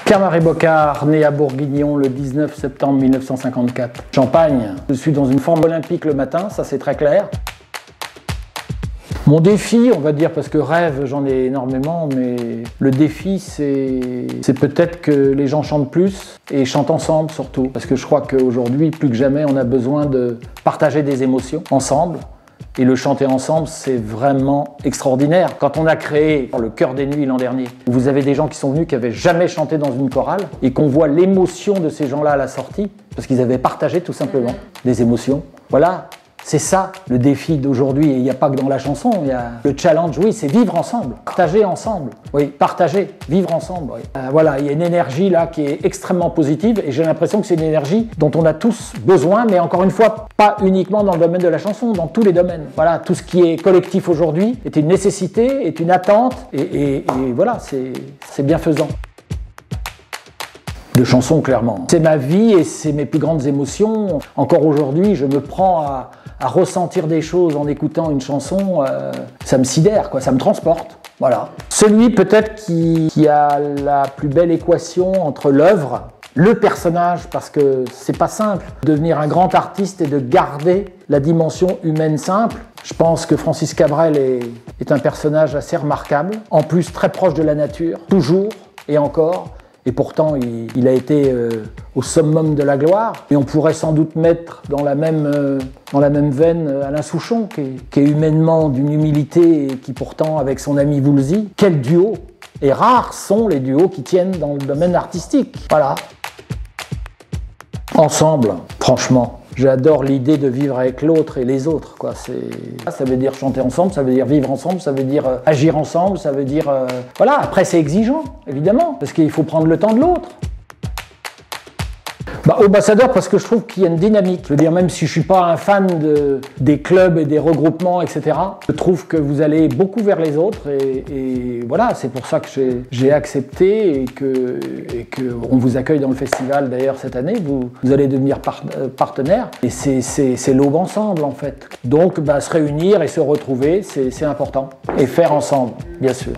Pierre-Marie Bocard, né à Bourguignon le 19 septembre 1954. Champagne, je suis dans une forme olympique le matin, ça c'est très clair. Mon défi, on va dire, parce que rêve, j'en ai énormément, mais le défi, c'est peut-être que les gens chantent plus et chantent ensemble surtout. Parce que je crois qu'aujourd'hui, plus que jamais, on a besoin de partager des émotions ensemble. Et le chanter ensemble, c'est vraiment extraordinaire. Quand on a créé le Chœur des Nuits l'an dernier, vous avez des gens qui sont venus qui n'avaient jamais chanté dans une chorale et qu'on voit l'émotion de ces gens-là à la sortie, parce qu'ils avaient partagé tout simplement des émotions. Voilà. C'est ça le défi d'aujourd'hui, et il n'y a pas que dans la chanson, il y a le challenge, oui, c'est vivre ensemble, partager ensemble, oui, partager, vivre ensemble, oui. Voilà, il y a une énergie là qui est extrêmement positive, et j'ai l'impression que c'est une énergie dont on a tous besoin, mais encore une fois, pas uniquement dans le domaine de la chanson, dans tous les domaines. Voilà, tout ce qui est collectif aujourd'hui est une nécessité, est une attente, et voilà, c'est bienfaisant. De chansons, clairement. C'est ma vie et c'est mes plus grandes émotions. Encore aujourd'hui, je me prends à ressentir des choses en écoutant une chanson. Ça me sidère, quoi, ça me transporte. Voilà. Celui peut-être qui a la plus belle équation entre l'œuvre, le personnage, parce que c'est pas simple de devenir un grand artiste et de garder la dimension humaine simple. Je pense que Francis Cabrel est un personnage assez remarquable, en plus très proche de la nature, toujours et encore. Et pourtant, il a été au summum de la gloire. Et on pourrait sans doute mettre dans la même veine Alain Souchon, qui est humainement d'une humilité et qui pourtant, avec son ami Woolsey, quel duo! Et rares sont les duos qui tiennent dans le domaine artistique. Voilà. Ensemble, franchement. J'adore l'idée de vivre avec l'autre et les autres, quoi. Ça veut dire chanter ensemble, ça veut dire vivre ensemble, ça veut dire agir ensemble, ça veut dire... Voilà, après c'est exigeant, évidemment, parce qu'il faut prendre le temps de l'autre. Ambassadeur, parce que je trouve qu'il y a une dynamique. Je veux dire, même si je ne suis pas un fan des clubs et des regroupements, etc., je trouve que vous allez beaucoup vers les autres et voilà, c'est pour ça que j'ai accepté et qu'on vous accueille dans le festival d'ailleurs cette année. Vous allez devenir partenaire et c'est l'aube ensemble en fait. Donc, se réunir et se retrouver, c'est important. Et faire ensemble, bien sûr.